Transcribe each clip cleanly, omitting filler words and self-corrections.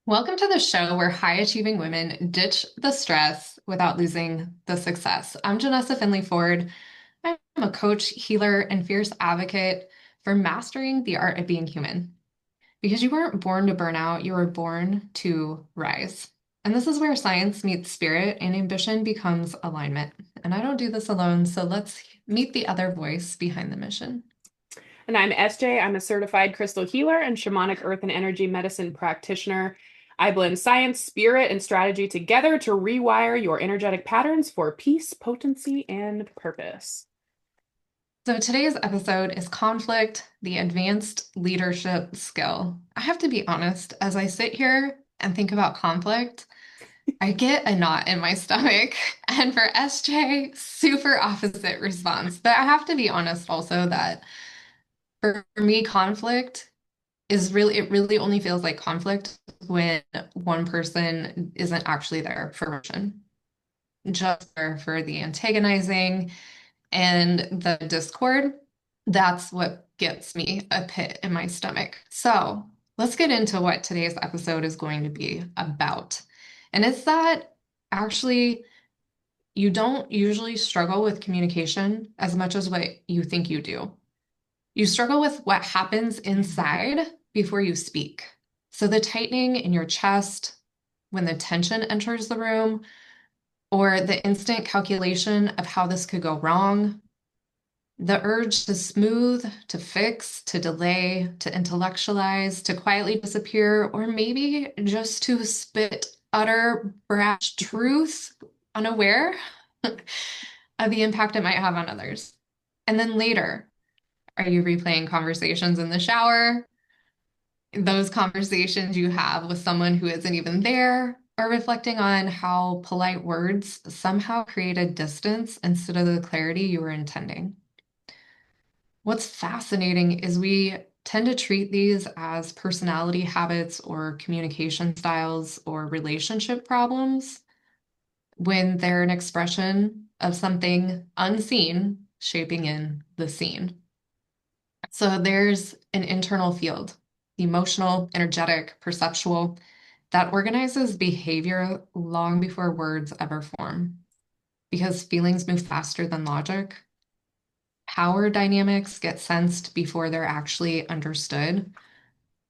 Welcome to the show where high achieving women ditch the stress without losing the success. I'm Janessa Finley Ford. I'm a coach, healer, and fierce advocate for mastering the art of being human. Because you weren't born to burn out, you were born to rise. And this is where science meets spirit and ambition becomes alignment. And I don't do this alone, so let's meet the other voice behind the mission. And I'm SJ. I'm a certified crystal healer and shamanic earth and energy medicine practitioner. I blend science, spirit, and strategy together to rewire your energetic patterns for peace, potency, and purpose. So today's episode is conflict, the advanced leadership skill. I have to be honest, as I sit here and think about conflict, I get a knot in my stomach. And for SJ, super opposite response. But I have to be honest also that for me, conflict is really, it really only feels like conflict when one person isn't actually there for motion, just there for the antagonizing and the discord. That's what gets me a pit in my stomach. So let's get into what today's episode is going to be about. And it's that actually you don't usually struggle with communication as much as what you think you do. You struggle with what happens inside before you speak. So the tightening in your chest when the tension enters the room, or the instant calculation of how this could go wrong, the urge to smooth, to fix, to delay, to intellectualize, to quietly disappear, or maybe just to spit utter brash truth, unaware of the impact it might have on others. And then later, are you replaying conversations in the shower? Those conversations you have with someone who isn't even there, or reflecting on how polite words somehow created distance instead of the clarity you were intending. What's fascinating is we tend to treat these as personality habits or communication styles or relationship problems when they're an expression of something unseen shaping in the scene. So there's an internal field, emotional, energetic, perceptual, that organizes behavior long before words ever form because feelings move faster than logic. Power dynamics get sensed before they're actually understood.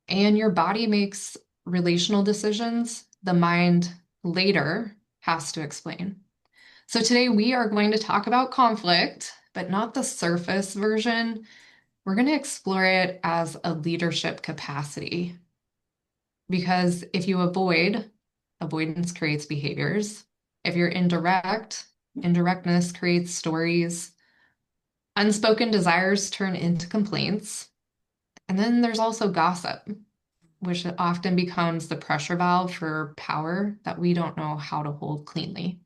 And your body makes relational decisions the mind later has to explain. So today we are going to talk about conflict, but not the surface version. We're going to explore it as a leadership capacity. Because if you avoid, avoidance creates behaviors. If you're indirect, indirectness creates stories. Unspoken desires turn into complaints. And then there's also gossip, which often becomes the pressure valve for power that we don't know how to hold cleanly.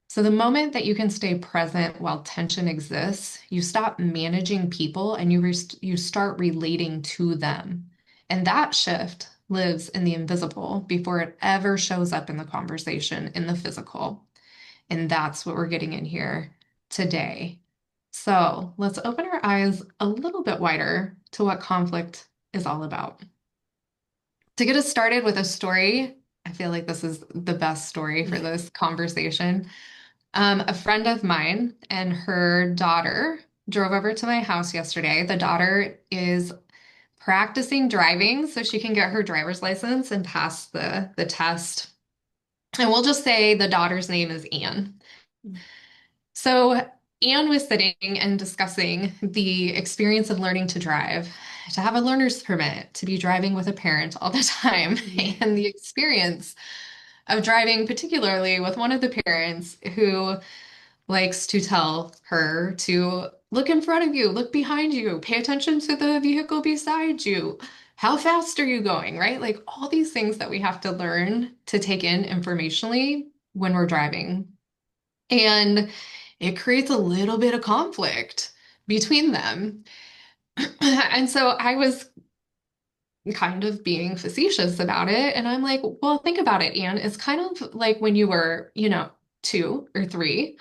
So, the moment that you can stay present while tension exists, you stop managing people and you start relating to them. And that shift lives in the invisible before it ever shows up in the conversation in the physical. And that's what we're getting in here today. So let's open our eyes a little bit wider to what conflict is all about. To get us started with a story, I feel like this is the best story for this conversation. A friend of mine and her daughter drove over to my house yesterday. The daughter is practicing driving so she can get her driver's license and pass the test. And we'll just say the daughter's name is Anne. So Anne was sitting and discussing the experience of learning to drive, to have a learner's permit, to be driving with a parent all the time, and the experience of driving, particularly with one of the parents who likes to tell her to look in front of you, look behind you, pay attention to the vehicle beside you. How fast are you going, right? Like all these things that we have to learn to take in informationally when we're driving. And it creates a little bit of conflict between them. And so I was kind of being facetious about it. And I'm like, well, think about it, Anne. It's kind of like when you were, 2 or 3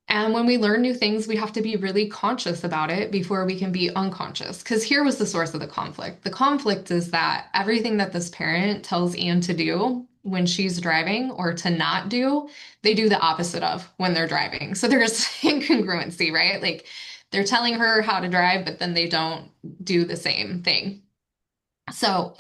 And when we learn new things, we have to be really conscious about it before we can be unconscious. Because here was the source of the conflict. The conflict is that everything that this parent tells Anne to do when she's driving or to not do, they do the opposite of when they're driving. So there's incongruency, right? Like they're telling her how to drive, but then they don't do the same thing. So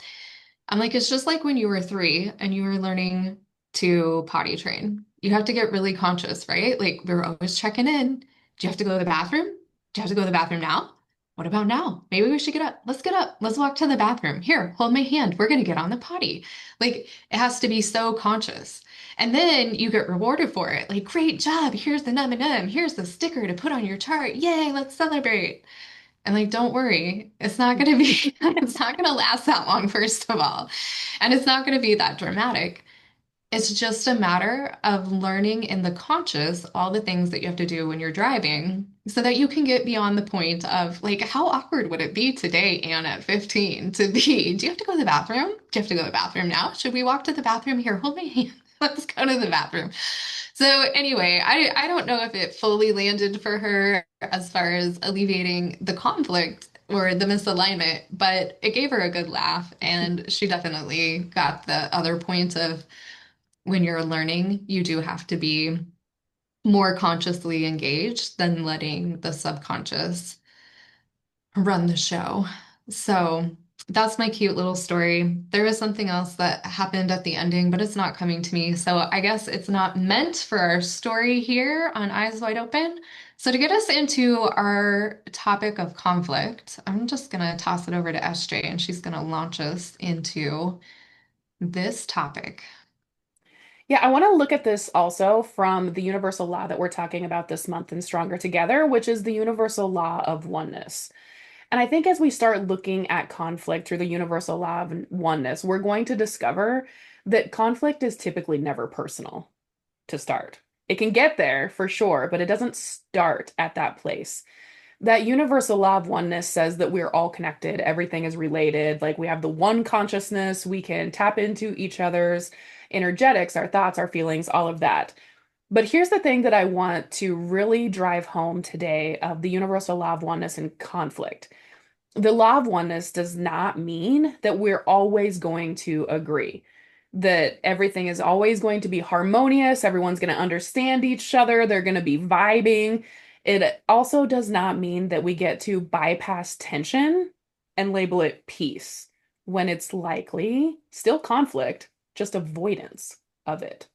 I'm like, it's just like when you were 3 and you were learning to potty train. You have to get really conscious, right? Like we were always checking in. Do you have to go to the bathroom? Do you have to go to the bathroom now? What about now? Maybe we should get up. Let's get up. Let's walk to the bathroom. Here, hold my hand. We're going to get on the potty. Like it has to be so conscious. And then you get rewarded for it. Like, great job. Here's the M&M. Here's the sticker to put on your chart. Yay, let's celebrate. And like, don't worry, it's not going to be, it's not going to last that long, first of all. And it's not going to be that dramatic. It's just a matter of learning in the conscious all the things that you have to do when you're driving so that you can get beyond the point of like, how awkward would it be today, Anne, at 15 to be, do you have to go to the bathroom? Do you have to go to the bathroom now? Should we walk to the bathroom? Here, hold my hand. Let's go to the bathroom. So anyway, I don't know if it fully landed for her as far as alleviating the conflict or the misalignment, but it gave her a good laugh, and she definitely got the other point of when you're learning, you do have to be more consciously engaged than letting the subconscious run the show. So that's my cute little story. There is something else that happened at the ending, but it's not coming to me. So I guess it's not meant for our story here on Eyes Wide Open. So to get us into our topic of conflict, I'm just going to toss it over to SJ and she's going to launch us into this topic. Yeah, I want to look at this also from the universal law that we're talking about this month in Stronger Together, which is the universal law of oneness. And I think as we start looking at conflict through the universal law of oneness, we're going to discover that conflict is typically never personal to start. It can get there for sure, but it doesn't start at that place. That universal law of oneness says that we're all connected, everything is related, like we have the one consciousness, we can tap into each other's energetics, our thoughts, our feelings, all of that. But here's the thing that I want to really drive home today of the universal law of oneness and conflict. The law of oneness does not mean that we're always going to agree, that everything is always going to be harmonious, everyone's going to understand each other, they're going to be vibing. It also does not mean that we get to bypass tension and label it peace when it's likely still conflict, just avoidance of it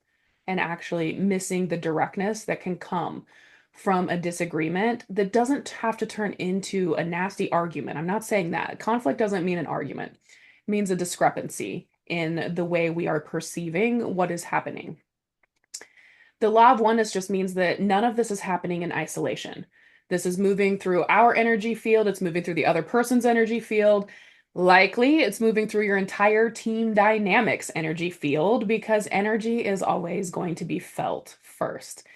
and actually missing the directness that can come from a disagreement that doesn't have to turn into a nasty argument. I'm not saying that. Conflict doesn't mean an argument, it means a discrepancy in the way we are perceiving what is happening. The law of oneness just means that none of this is happening in isolation. This is moving through our energy field, it's moving through the other person's energy field. Likely, it's moving through your entire team dynamics energy field because energy is always going to be felt first.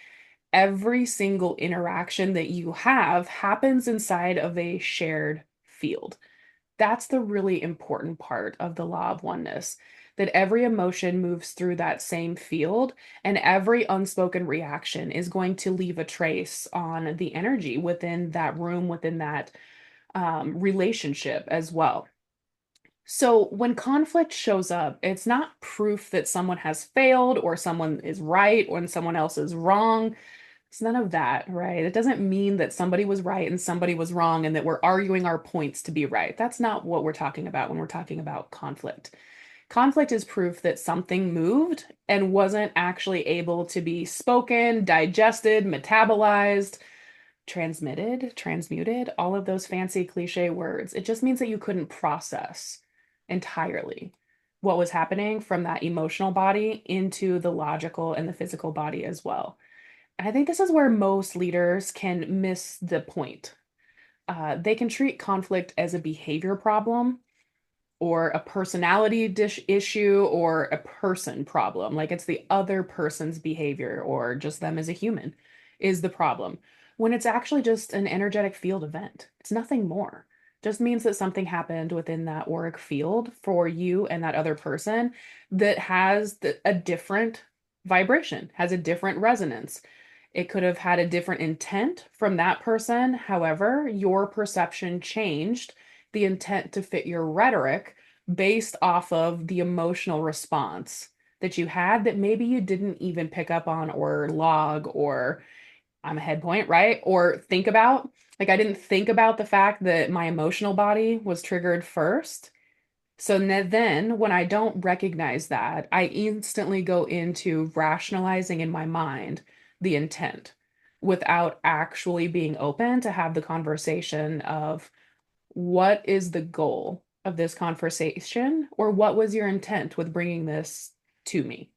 Every single interaction that you have happens inside of a shared field. That's the really important part of the law of oneness, that every emotion moves through that same field, and every unspoken reaction is going to leave a trace on the energy within that room, within that relationship as well. So when conflict shows up, it's not proof that someone has failed or someone is right or someone else is wrong. It's none of that, right? It doesn't mean that somebody was right and somebody was wrong and that we're arguing our points to be right. That's not what we're talking about when we're talking about conflict. Conflict is proof that something moved and wasn't actually able to be spoken, digested, metabolized, transmitted, transmuted, all of those fancy cliche words. It just means that you couldn't process entirely what was happening from that emotional body into the logical and the physical body as well. And I think this is where most leaders can miss the point. They can treat conflict as a behavior problem or a personality issue or a person problem. Like it's the other person's behavior or just them as a human is the problem. When it's actually just an energetic field event, it's nothing more. Just means that something happened within that auric field for you and that other person that has a different vibration, has a different resonance. It could have had a different intent from that person. However, your perception changed the intent to fit your rhetoric based off of the emotional response that you had that maybe you didn't even pick up on or log or I'm a head point, right? Or think about. Like, I didn't think about the fact that my emotional body was triggered first. So then, when I don't recognize that, I instantly go into rationalizing in my mind the intent without actually being open to have the conversation of what is the goal of this conversation, or what was your intent with bringing this to me?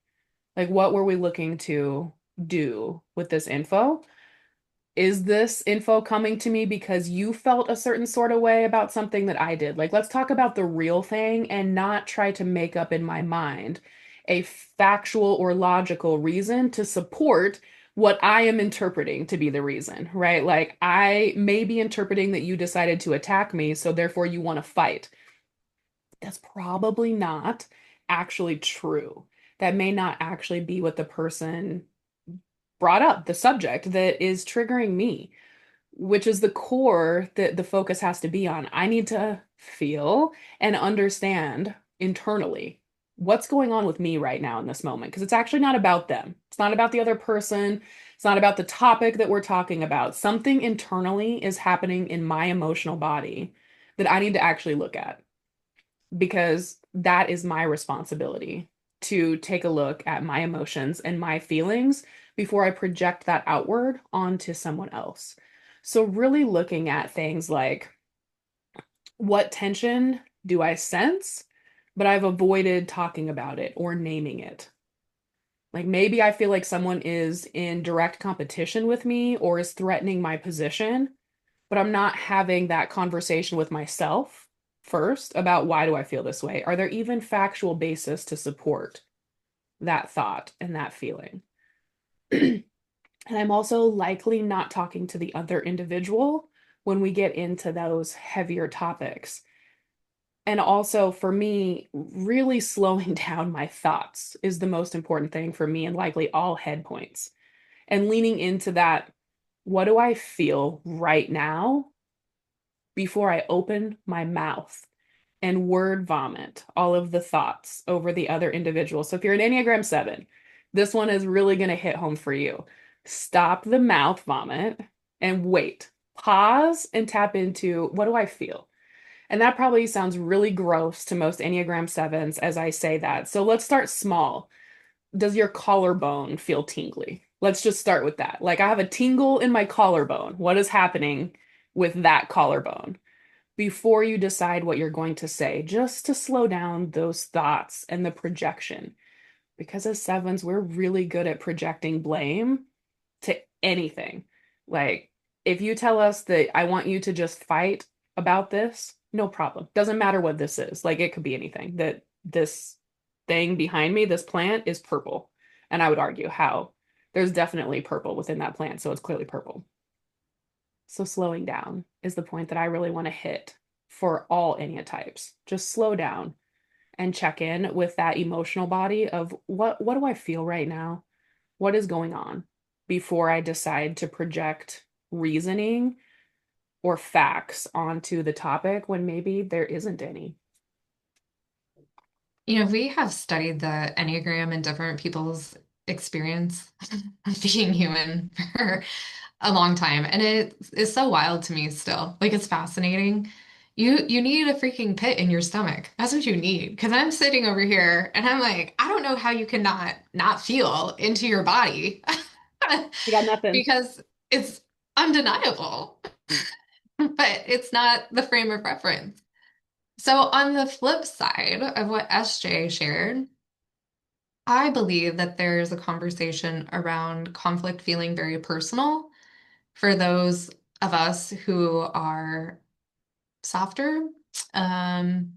Like, what were we looking to do with this info? Is this info coming to me because you felt a certain sort of way about something that I did? Like, let's talk about the real thing and not try to make up in my mind a factual or logical reason to support what I am interpreting to be the reason, right? Like, I may be interpreting that you decided to attack me, so therefore you want to fight. That's probably not actually true. That may not actually be what the person brought up, the subject that is triggering me, which is the core that the focus has to be on. I need to feel and understand internally what's going on with me right now in this moment, because it's actually not about them. It's not about the other person. It's not about the topic that we're talking about. Something internally is happening in my emotional body that I need to actually look at, because that is my responsibility to take a look at my emotions and my feelings before I project that outward onto someone else. So, really looking at things like what tension do I sense, but I've avoided talking about it or naming it. Like, maybe I feel like someone is in direct competition with me or is threatening my position, but I'm not having that conversation with myself first about why do I feel this way? Are there even factual basis to support that thought and that feeling? And I'm also likely not talking to the other individual when we get into those heavier topics. And also for me, really slowing down my thoughts is the most important thing for me and likely all head points. And leaning into that, what do I feel right now before I open my mouth and word vomit all of the thoughts over the other individual. So if you're an Enneagram 7, this one is really going to hit home for you. Stop the mouth vomit and wait. Pause and tap into what do I feel? And that probably sounds really gross to most Enneagram 7s as I say that. So let's start small. Does your collarbone feel tingly? Let's just start with that. Like, I have a tingle in my collarbone. What is happening with that collarbone? Before you decide what you're going to say, just to slow down those thoughts and the projection. Because as sevens, we're really good at projecting blame to anything. Like, if you tell us that I want you to just fight about this, no problem. Doesn't matter what this is. Like, it could be anything. That this thing behind me, this plant, is purple. And I would argue how there's definitely purple within that plant. So it's clearly purple. So slowing down is the point that I really want to hit for all enneatypes. Just slow down and check in with that emotional body of what do I feel right now? What is going on before I decide to project reasoning or facts onto the topic when maybe there isn't any. We have studied the Enneagram and different people's experience of being human for a long time, and it is so wild to me still. Like, it's fascinating. You need a freaking pit in your stomach. That's what you need. Because I'm sitting over here and I'm like, I don't know how you can not feel into your body I got nothing. because it's undeniable, but it's not the frame of reference. So on the flip side of what SJ shared, I believe that there's a conversation around conflict feeling very personal for those of us who are softer. Um,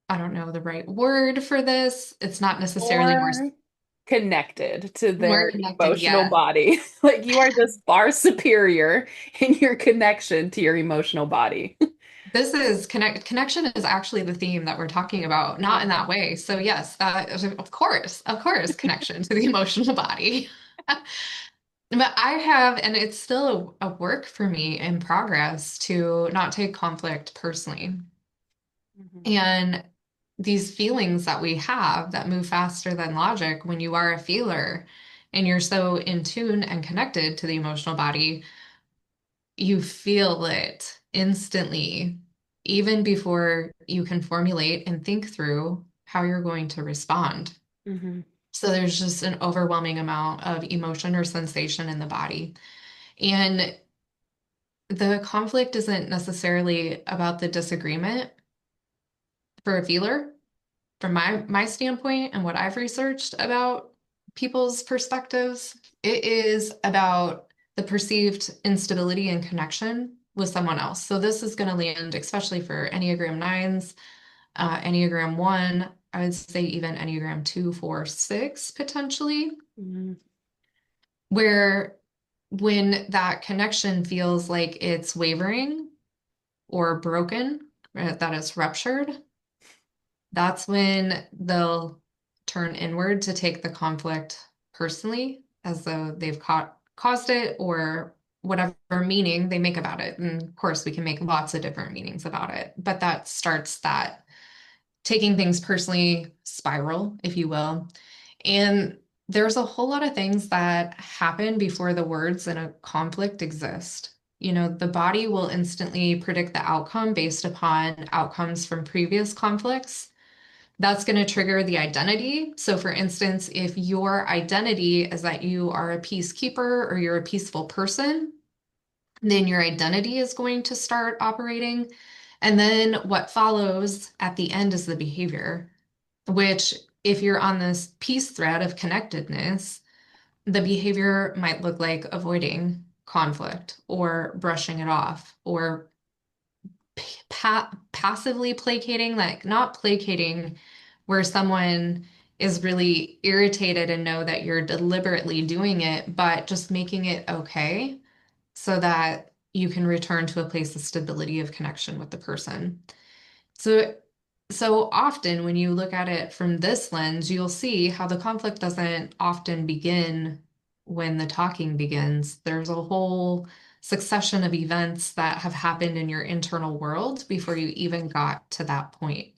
I don't know the right word for this. It's not necessarily More connected to more their connected. emotional Yeah. body. Like, you are just far superior in your connection to your emotional body. This is connection is actually the theme that we're talking about, not in that way. So yes, of course, connection to the emotional body. But I have, and it's still a work for me in progress to not take conflict personally. Mhm. And these feelings that we have that move faster than logic when you are a feeler and you're so in tune and connected to the emotional body, you feel it instantly, even before you can formulate and think through how you're going to respond. Mhm. So there's just an overwhelming amount of emotion or sensation in the body. And the conflict isn't necessarily about the disagreement for a feeler. From my standpoint and what I've researched about people's perspectives, it is about the perceived instability and connection with someone else. So this is going to land, especially for Enneagram 9s, Enneagram 1, I would say even Enneagram 2, 4, 6, potentially, Mhm. where when that connection feels like it's wavering or broken, that it's ruptured, that's when they'll turn inward to take the conflict personally, as though they've caused it or whatever meaning they make about it. And of course, we can make lots of different meanings about it, but that starts that taking things personally spiral, if you will. And there's a whole lot of things that happen before the words in a conflict exist. You know, the body will instantly predict the outcome based upon outcomes from previous conflicts. That's going to trigger the identity. So, for instance, if your identity is that you are a peacekeeper or you're a peaceful person, then your identity is going to start operating. And then what follows at the end is the behavior, which, if you're on this peace thread of connectedness, the behavior might look like avoiding conflict or brushing it off or passively placating, like not placating where someone is really irritated and know that you're deliberately doing it, but just making it okay so that you can return to a place of stability of connection with the person. So, so often when you look at it from this lens, you'll see how the conflict doesn't often begin when the talking begins. There's a whole succession of events that have happened in your internal world before you even got to that point.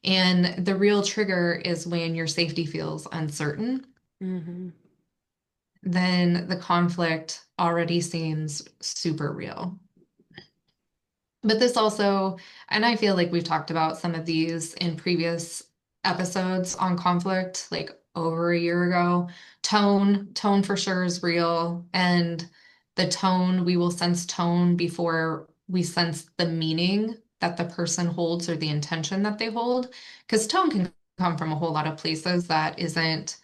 And the real trigger is when your safety feels uncertain, Mhm. then the conflict already seems super real. But this also, and I feel like we've talked about some of these in previous episodes on conflict, like over a year ago. Tone for sure is real. And the tone, we will sense tone before we sense the meaning that the person holds or the intention that they hold. Because tone can come from a whole lot of places that isn't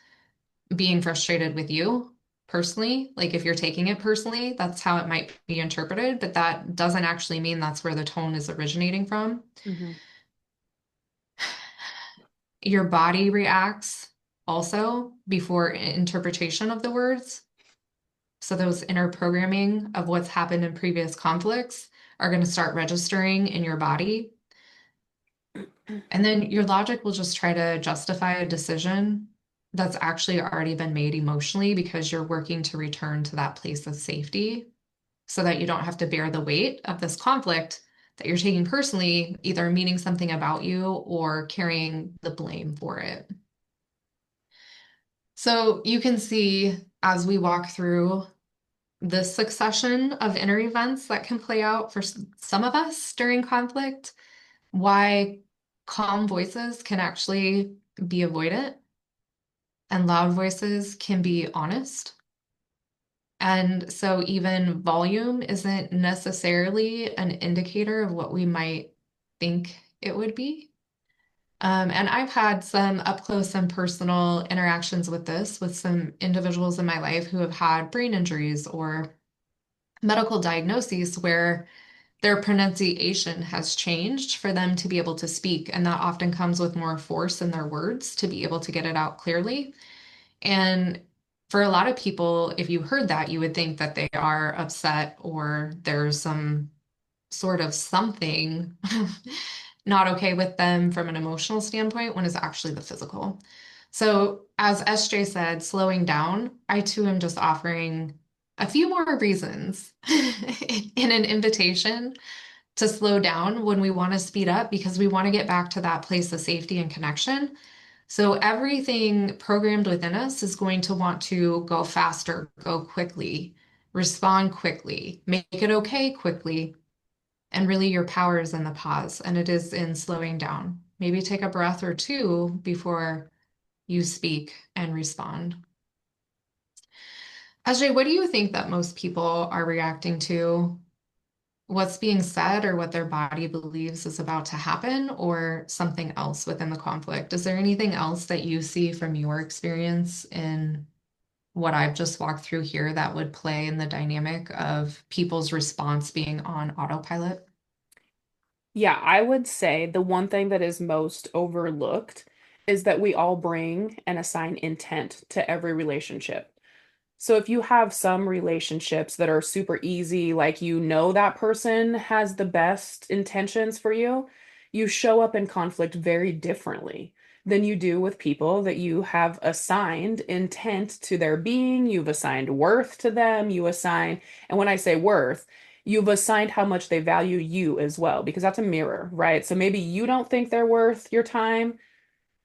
being frustrated with you personally. Like if you're taking it personally, that's how it might be interpreted, but that doesn't actually mean that's where the tone is originating from. Mhm. Your body reacts also before interpretation of the words. So those inner programming of what's happened in previous conflicts are going to start registering in your body. And then your logic will just try to justify a decision that's actually already been made emotionally because you're working to return to that place of safety so that you don't have to bear the weight of this conflict that you're taking personally, either meaning something about you or carrying the blame for it. So you can see as we walk through this succession of inner events that can play out for some of us during conflict, why calm voices can actually be avoidant and loud voices can be honest. And so even volume isn't necessarily an indicator of what we might think it would be. And I've had some up close and personal interactions with this with some individuals in my life who have had brain injuries or medical diagnoses where their pronunciation has changed for them to be able to speak. And that often comes with more force in their words to be able to get it out clearly. And for a lot of people, if you heard that, you would think that they are upset or there's some sort of something not okay with them from an emotional standpoint when it's actually the physical. So, as SJ said, slowing down, I too am just offering a few more reasons in an invitation to slow down when we want to speed up because we want to get back to that place of safety and connection. So, everything programmed within us is going to want to go faster, go quickly, respond quickly, make it okay quickly. And really, your power is in the pause, and it is in slowing down. Maybe take a breath or two before you speak and respond. Ajay, what do you think that most people are reacting to? What's being said or what their body believes is about to happen, or something else within the conflict? Is there anything else that you see from your experience in what I've just walked through here that would play in the dynamic of people's response being on autopilot? Yeah, I would say the one thing that is most overlooked is that we all bring and assign intent to every relationship. So if you have some relationships that are super easy, like you know that person has the best intentions for you show up in conflict very differently than you do with people that you have assigned intent to their being, you've assigned worth to them, and when I say worth, you've assigned how much they value you as well, because that's a mirror, right? So maybe you don't think they're worth your time,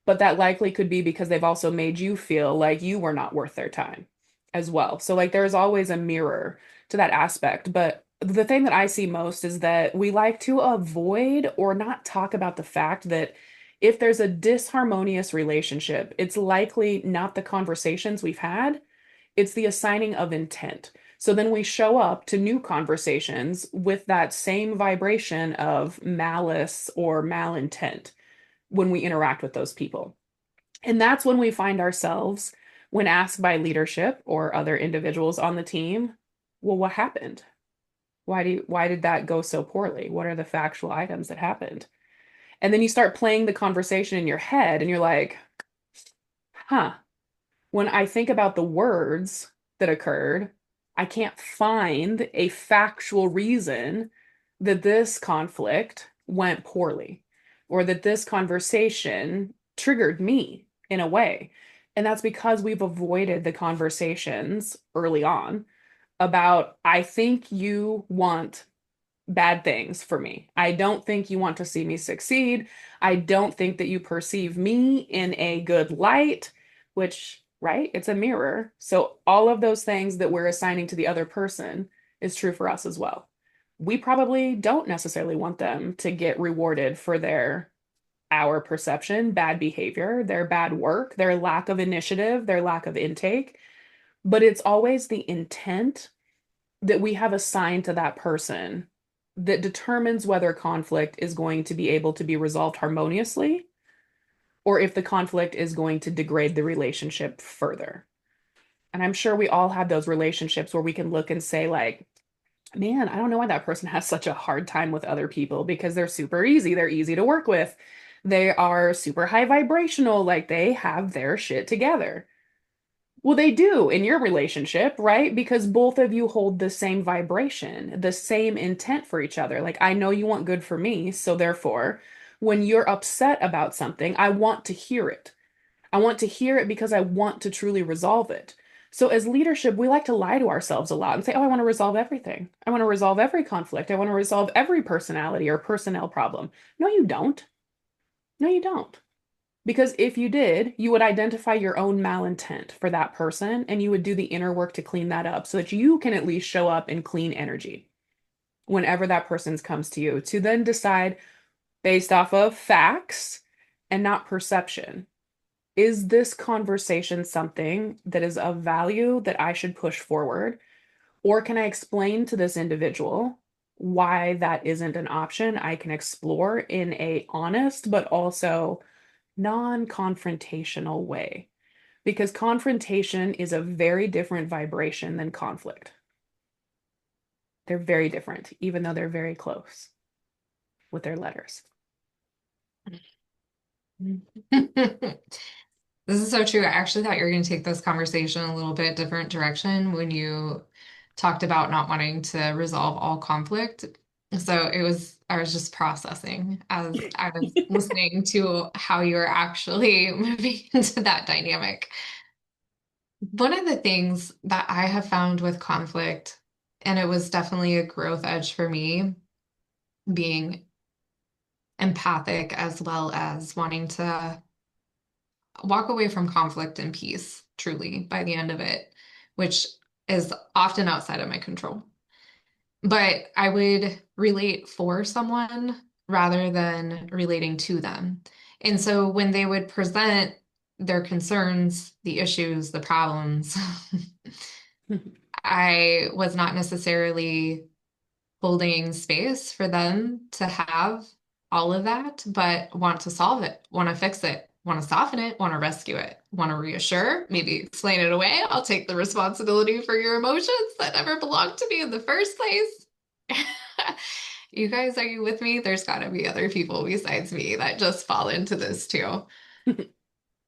but that likely could be because they've also made you feel like you were not worth their time as well. So, like, there's always a mirror to that aspect. But the thing that I see most is that we like to avoid or not talk about the fact that if there's a disharmonious relationship, it's likely not the conversations we've had, it's the assigning of intent. So then we show up to new conversations with that same vibration of malice or malintent when we interact with those people. And that's when we find ourselves, when asked by leadership or other individuals on the team, well, what happened? Why did that go so poorly? What are the factual items that happened? And then you start playing the conversation in your head and you're like, huh, when I think about the words that occurred, I can't find a factual reason that this conflict went poorly or that this conversation triggered me in a way. And that's because we've avoided the conversations early on about, I think you want bad things for me. I don't think you want to see me succeed. I don't think that you perceive me in a good light, which, right? It's a mirror. So all of those things that we're assigning to the other person is true for us as well. We probably don't necessarily want them to get rewarded for their our perception, bad behavior, their bad work, their lack of initiative, their lack of intake, but it's always the intent that we have assigned to that person that determines whether conflict is going to be able to be resolved harmoniously or if the conflict is going to degrade the relationship further. And I'm sure we all have those relationships where we can look and say, like, man, I don't know why that person has such a hard time with other people because they're super easy. They're easy to work with. They are super high vibrational, like they have their shit together. Well, they do in your relationship, right? Because both of you hold the same vibration, the same intent for each other. Like, I know you want good for me. So, therefore, when you're upset about something, I want to hear it. I want to hear it because I want to truly resolve it. So, as leadership, we like to lie to ourselves a lot and say, oh, I want to resolve everything. I want to resolve every conflict. I want to resolve every personality or personnel problem. No, you don't. No, you don't. Because if you did, you would identify your own malintent for that person and you would do the inner work to clean that up so that you can at least show up in clean energy whenever that person comes to you to then decide based off of facts and not perception. Is this conversation something that is of value that I should push forward? Or can I explain to this individual why that isn't an option I can explore in a honest but also non-confrontational way? Because confrontation is a very different vibration than conflict. They're very different, even though they're very close with their letters. This is so true. I actually thought you were going to take this conversation a little bit different direction when you talked about not wanting to resolve all conflict. So I was just processing as I was listening to how you were actually moving into that dynamic. One of the things that I have found with conflict, and it was definitely a growth edge for me, being empathic as well as wanting to walk away from conflict in peace, truly, by the end of it, which is often outside of my control. But I would relate for someone rather than relating to them. And so when they would present their concerns, the issues, the problems, I was not necessarily holding space for them to have all of that, but want to solve it, want to fix it, want to soften it, want to rescue it, want to reassure, maybe explain it away. I'll take the responsibility for your emotions that never belonged to me in the first place. You guys, are you with me? There's got to be other people besides me that just fall into this too.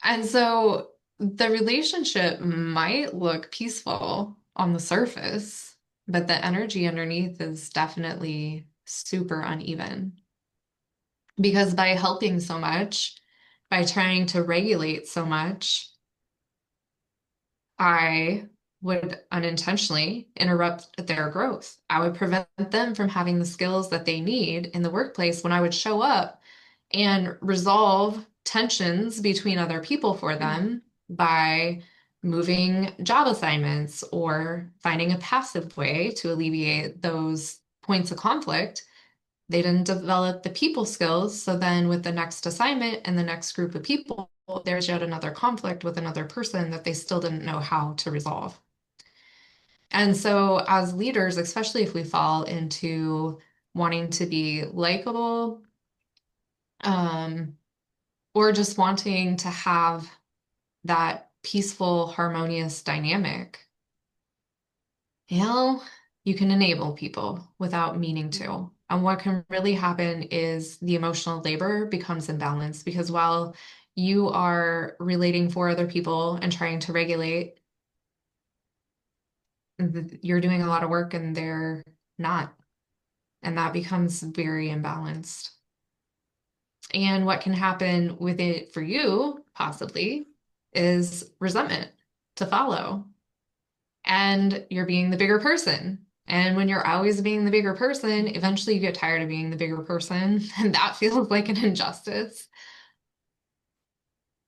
And so the relationship might look peaceful on the surface, but the energy underneath is definitely super uneven. Because by helping so much, by trying to regulate so much, I would unintentionally interrupt their growth. I would prevent them from having the skills that they need in the workplace when I would show up and resolve tensions between other people for them by moving job assignments or finding a passive way to alleviate those points of conflict. They didn't develop the people skills. So then, with the next assignment and the next group of people, there's yet another conflict with another person that they still didn't know how to resolve. And so, as leaders, especially if we fall into wanting to be likable, um, or just wanting to have that peaceful, harmonious dynamic, you know, you can enable people without meaning to. And what can really happen is the emotional labor becomes imbalanced because while you are relating for other people and trying to regulate, you're doing a lot of work and they're not. And that becomes very imbalanced. And what can happen with it for you, possibly, is resentment to follow. And you're being the bigger person. And when you're always being the bigger person, eventually you get tired of being the bigger person, and that feels like an injustice.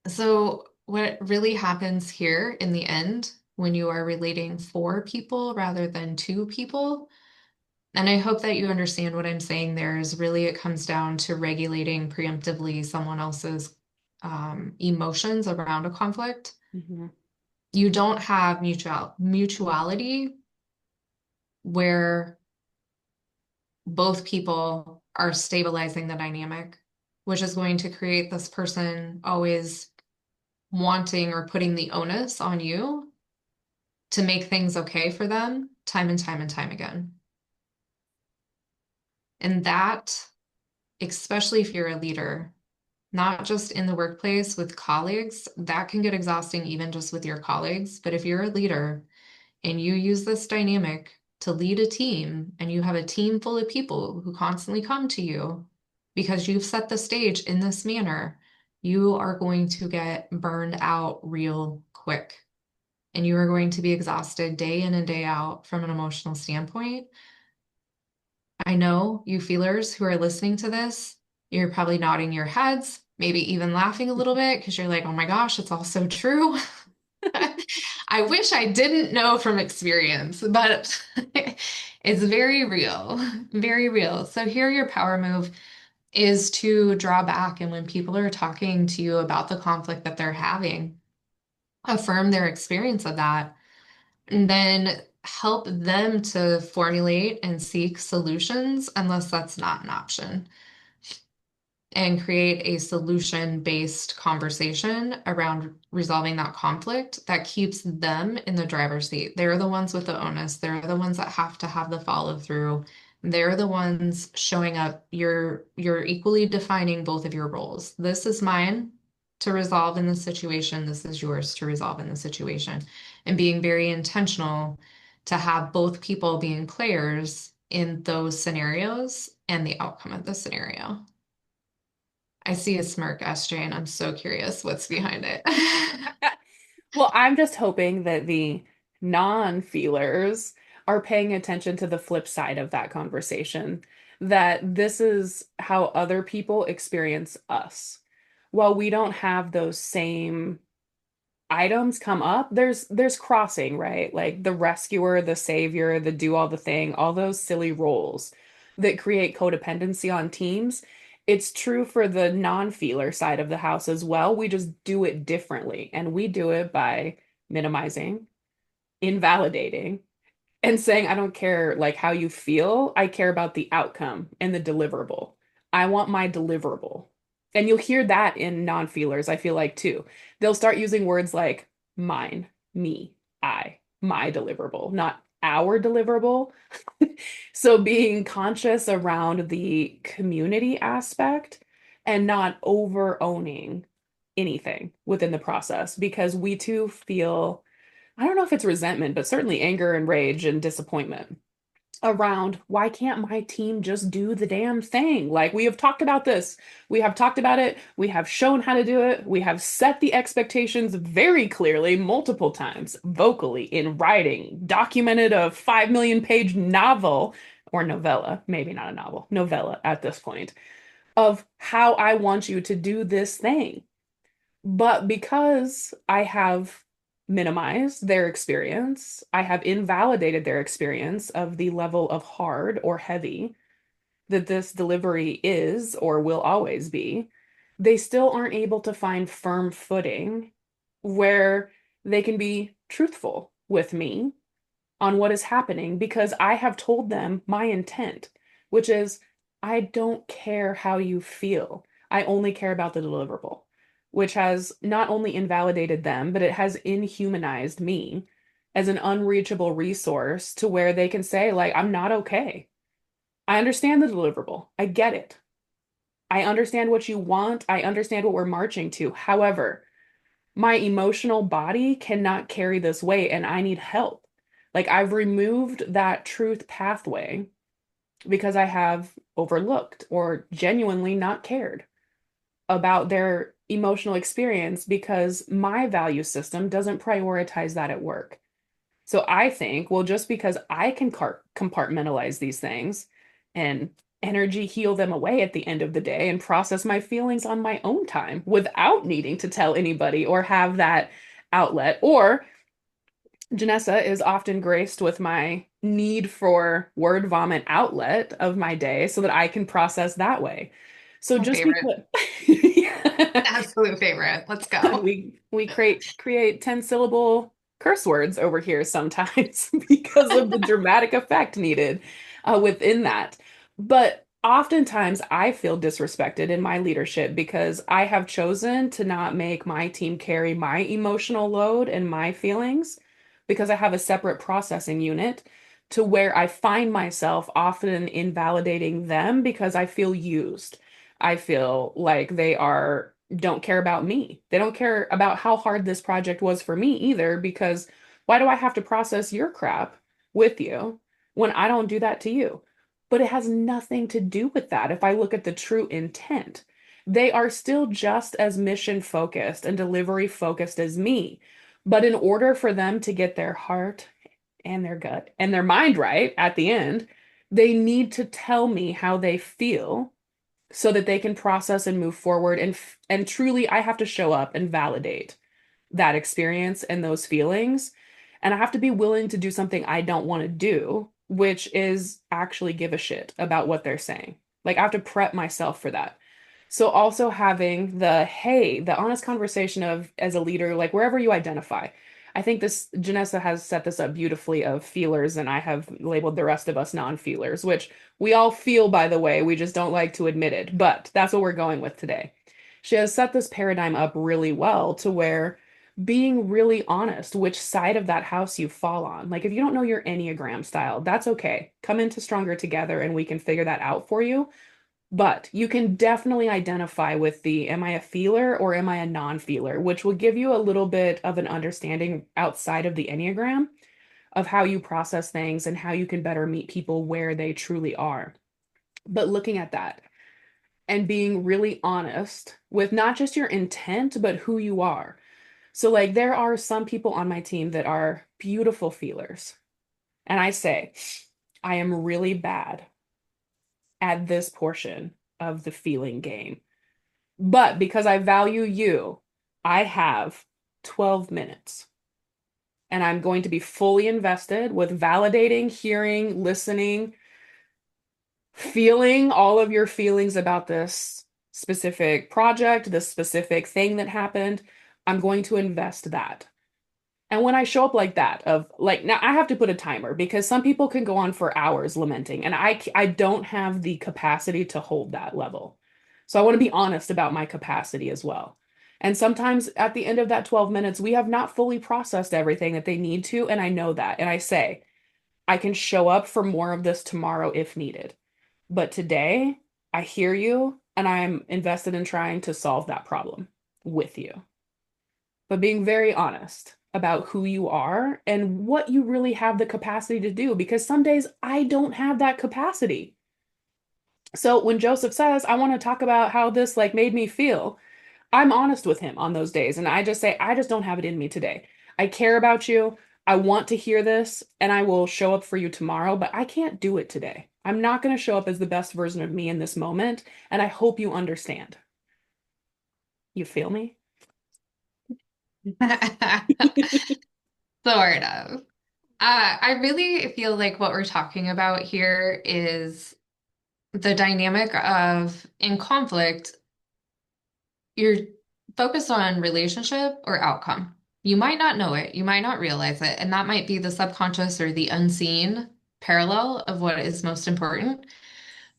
So, what really happens here in the end when you are relating for people rather than to people, and I hope that you understand what I'm saying there, is really it comes down to regulating preemptively someone else's emotions around a conflict. Mhm. You don't have mutuality where both people are stabilizing the dynamic, which is going to create this person always wanting or putting the onus on you to make things okay for them time and time and time again. And that, especially if you're a leader, not just in the workplace with colleagues, that can get exhausting even just with your colleagues. But if you're a leader, and you use this dynamic to lead a team, and you have a team full of people who constantly come to you because you've set the stage in this manner, you are going to get burned out real quick. And you are going to be exhausted day in and day out from an emotional standpoint. I know you feelers who are listening to this, you're probably nodding your heads, maybe even laughing a little bit because you're like, oh my gosh, it's all so true. I wish I didn't know from experience, but it's very real, very real. So here your power move is to draw back. And when people are talking to you about the conflict that they're having, affirm their experience of that, and then help them to formulate and seek solutions unless that's not an option, and create a solution-based conversation around resolving that conflict that keeps them in the driver's seat. They're the ones with the onus. They're the ones that have to have the follow through. They're the ones showing up. You're equally defining both of your roles. This is mine to resolve in this situation. This is yours to resolve in the situation. And being very intentional to have both people being players in those scenarios and the outcome of the scenario? I see a smirk, SJ, and I'm so curious what's behind it. Well, I'm just hoping that the non-feelers are paying attention to the flip side of that conversation, that this is how other people experience us. While we don't have those same items come up, there's crossing, right? Like the rescuer, the savior, the do all the thing, all those silly roles that create codependency on teams. It's true for the non-feeler side of the house as well. We just do it differently, and we do it by minimizing, invalidating, and saying, I don't care like how you feel. I care about the outcome and the deliverable. I want my deliverable. And you'll hear that in non-feelers, I feel like too. They'll start using words like mine, me, I, my deliverable, not our deliverable. So being conscious around the community aspect and not over owning anything within the process because we too feel, I don't know if it's resentment, but certainly anger and rage and disappointment around why can't my team just do the damn thing? Like we have talked about this. We have talked about it. We have shown how to do it. We have set the expectations very clearly multiple times, vocally, in writing, documented a 5 million page novel or novella, maybe not a novel, novella at this point, of how I want you to do this thing. But because I have minimized their experience, I have invalidated their experience of the level of hard or heavy that this delivery is or will always be, they still aren't able to find firm footing where they can be truthful with me on what is happening because I have told them my intent, which is I don't care how you feel. I only care about the deliverable, which has not only invalidated them, but it has inhumanized me as an unreachable resource to where they can say, like, I'm not okay. I understand the deliverable. I get it. I understand what you want. I understand what we're marching to. However, my emotional body cannot carry this weight and I need help. Like I've removed that truth pathway because I have overlooked or genuinely not cared about their emotional experience because my value system doesn't prioritize that at work. So I think, well, just because I can compartmentalize these things and energy heal them away at the end of the day and process my feelings on my own time without needing to tell anybody or have that outlet. Or Janessa is often graced with my need for word vomit outlet of my day so that I can process that way. So My just favorite, because absolute favorite. Let's go. we create 10 syllable curse words over here sometimes because of the dramatic effect needed within that. But oftentimes I feel disrespected in my leadership because I have chosen to not make my team carry my emotional load and my feelings because I have a separate processing unit to where I find myself often invalidating them because I feel used. I feel like they are don't care about me. They don't care about how hard this project was for me either, because why do I have to process your crap with you when I don't do that to you? But it has nothing to do with that if I look at the true intent. They are still just as mission focused and delivery focused as me. But in order for them to get their heart and their gut and their mind right at the end, they need to tell me how they feel so that they can process and move forward and truly I have to show up and validate that experience and those feelings and I have to be willing to do something I don't want to do, which is actually give a shit about what they're saying. Like I have to prep myself for that. So also having the hey, the honest conversation of as a leader, like wherever you identify. I think this Janessa has set this up beautifully of feelers, and I have labeled the rest of us non-feelers, which we all feel, by the way, we just don't like to admit it. But that's what we're going with today. She has set this paradigm up really well to where being really honest which side of that house you fall on. Like if you don't know your Enneagram style, that's okay. Come into Stronger Together and we can figure that out for you. But you can definitely identify with the am I a feeler or am I a non-feeler, which will give you a little bit of an understanding outside of the Enneagram of how you process things and how you can better meet people where they truly are. But looking at that and being really honest with not just your intent, but who you are. So, like, there are some people on my team that are beautiful feelers. And I say, I am really bad at this portion of the feeling game. But because I value you, I have 12 minutes and I'm going to be fully invested with validating, hearing, listening, feeling all of your feelings about this specific project, this specific thing that happened. I'm going to invest that. And when I show up like that, of like, now I have to put a timer because some people can go on for hours lamenting, and I don't have the capacity to hold that level. So I want to be honest about my capacity as well. And sometimes at the end of that 12 minutes, we have not fully processed everything that they need to, and I know that. And I say, I can show up for more of this tomorrow if needed. But today, I hear you, and I'm invested in trying to solve that problem with you, but being very honest about who you are and what you really have the capacity to do, because some days I don't have that capacity. So when Joseph says, I want to talk about how this like made me feel, I'm honest with him on those days and I just say, I just don't have it in me today. I care about you. I want to hear this and I will show up for you tomorrow, but I can't do it today. I'm not going to show up as the best version of me in this moment, and I hope you understand. You feel me? Sort of. I really feel like what we're talking about here is the dynamic of in conflict, you're focused on relationship or outcome. You might not know it, you might not realize it, and that might be the subconscious or the unseen parallel of what is most important.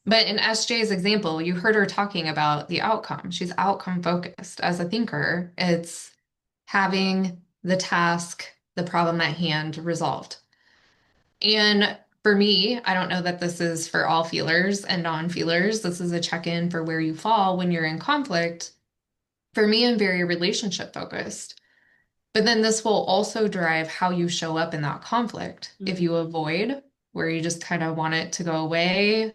But in SJ's example, you heard her talking about the outcome. She's outcome focused. As a thinker, it's having the task, the problem at hand resolved. And for me, I don't know that this is for all feelers and non-feelers. This is a check-in for where you fall when you're in conflict. For me, I'm very relationship focused. But then this will also drive how you show up in that conflict. If Mhm. you avoid, where you just kind of want it to go away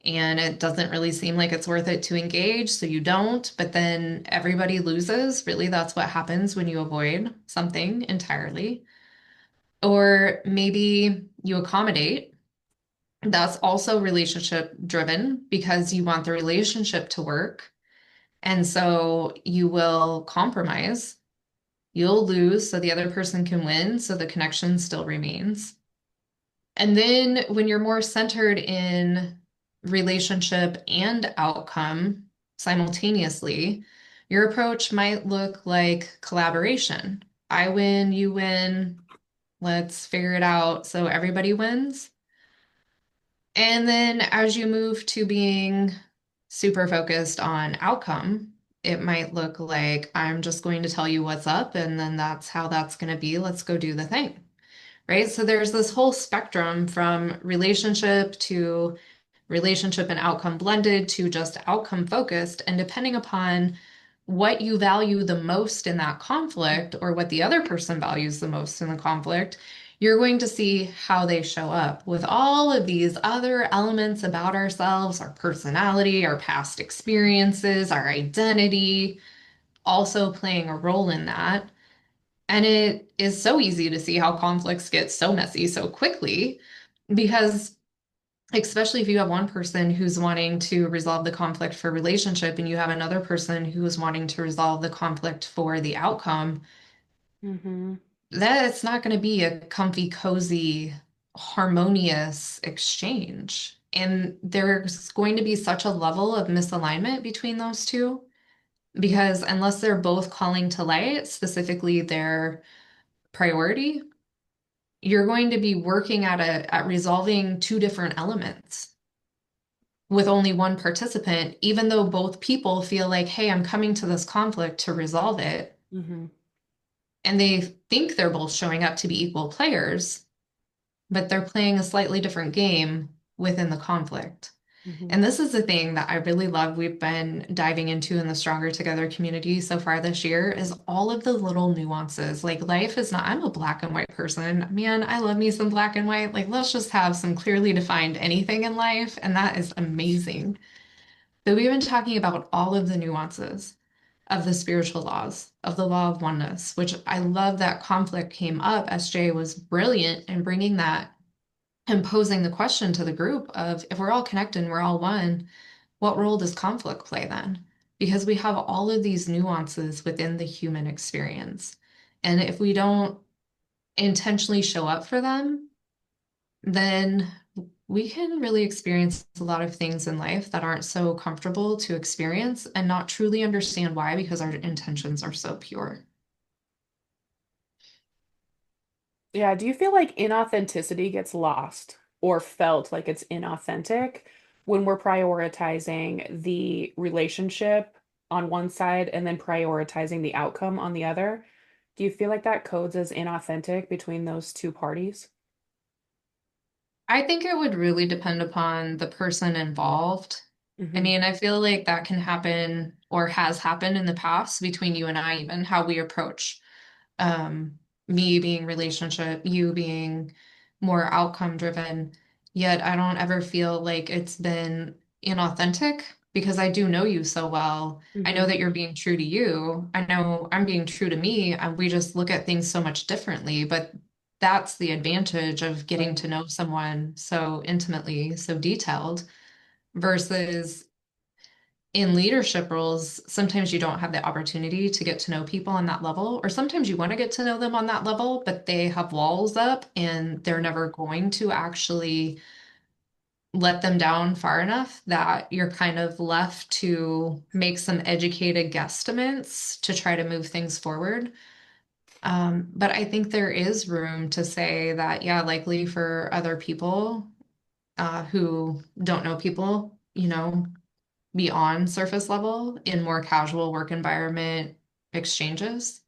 and it doesn't really seem like it's worth it to engage, so you don't, but then everybody loses. Really, that's what happens when you avoid something entirely. Or maybe you accommodate. That's also relationship driven because you want the relationship to work. And so you will compromise. You'll lose so the other person can win, so the connection still remains. And then when you're more centered in relationship and outcome simultaneously, your approach might look like collaboration. I win, you win, let's figure it out so everybody wins. And then as you move to being super focused on outcome, it might look like I'm just going to tell you what's up, and then that's how that's going to be. Let's go do the thing. Right? So there's this whole spectrum from relationship and outcome blended to just outcome focused. And depending upon what you value the most in that conflict or what the other person values the most in the conflict, you're going to see how they show up with all of these other elements about ourselves, our personality, our past experiences, our identity, also playing a role in that. And it is so easy to see how conflicts get so messy so quickly because, especially if you have one person who's wanting to resolve the conflict for relationship and you have another person who is wanting to resolve the conflict for the outcome, Mhm. that it's not going to be a comfy, cozy, harmonious exchange. And there's going to be such a level of misalignment between those two because unless they're both calling to light, specifically their priority, you're going to be working at resolving two different elements with only one participant, even though both people feel like, hey, I'm coming to this conflict to resolve it. Mhm. And they think they're both showing up to be equal players, but they're playing a slightly different game within the conflict. Hmm. And this is the thing that I really love we've been diving into in the Stronger Together community so far this year is all of the little nuances. Like life is not, I'm a black and white person. Man, I love me some black and white. Like let's just have some clearly defined anything in life, and that is amazing. But we've been talking about all of the nuances of the spiritual laws, of the law of oneness, which I love that conflict came up. SJ was brilliant in bringing that and posing the question to the group of if we're all connected and we're all one, what role does conflict play then? Because we have all of these nuances within the human experience. And if we don't intentionally show up for them, then we can really experience a lot of things in life that aren't so comfortable to experience and not truly understand why because our intentions are so pure. Yeah, do you feel like inauthenticity gets lost or felt like it's inauthentic when we're prioritizing the relationship on one side and then prioritizing the outcome on the other? Do you feel like that codes as inauthentic between those two parties? I think it would really depend upon the person involved. I Hmm. mean, I feel like that can happen or has happened in the past between you and I, even how we approach me being relationship, you being more outcome driven. Yet I don't ever feel like it's been inauthentic because I do know you so well. I know Hmm. that you're being true to you. I know I'm being true to me, and we just look at things so much differently. But that's the advantage of getting Right. to know someone so intimately, so detailed, versus in leadership roles, sometimes you don't have the opportunity to get to know people on that level, or sometimes you want to get to know them on that level, but they have walls up and they're never going to actually let them down far enough that you're kind of left to make some educated guesstimates to try to move things forward. But I think there is room to say that, yeah, likely for other people who don't know people, beyond surface level in more casual work environment exchanges.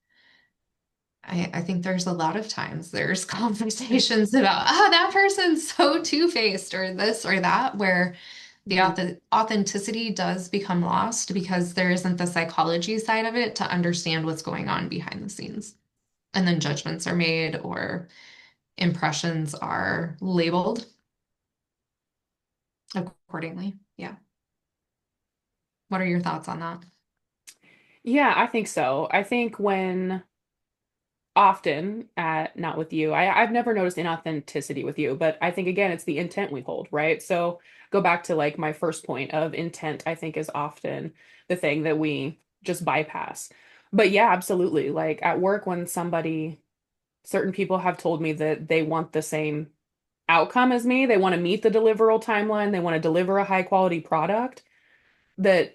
I think there's a lot of times there's conversations about, oh, that person's so two-faced or this or that, where the Hmm. authenticity does become lost because there isn't the psychology side of it to understand what's going on behind the scenes. And then judgments are made or impressions are labeled accordingly. Yeah. What are your thoughts on that? Yeah, I think so. I think when often not with you, I've never noticed inauthenticity with you, but I think again it's the intent we hold, right? So go back to like my first point of intent, I think is often the thing that we just bypass. But yeah, absolutely, like at work when somebody, certain people have told me that they want the same outcome as me, they want to meet the deliverable timeline, they want to deliver a high quality product, that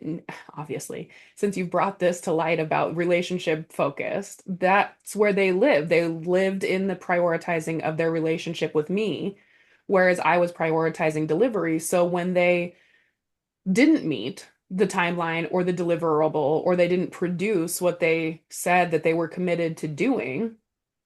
obviously, since you've brought this to light about relationship focused, that's where they live. They lived in the prioritizing of their relationship with me, whereas I was prioritizing delivery. So when they didn't meet the timeline or the deliverable, or they didn't produce what they said that they were committed to doing,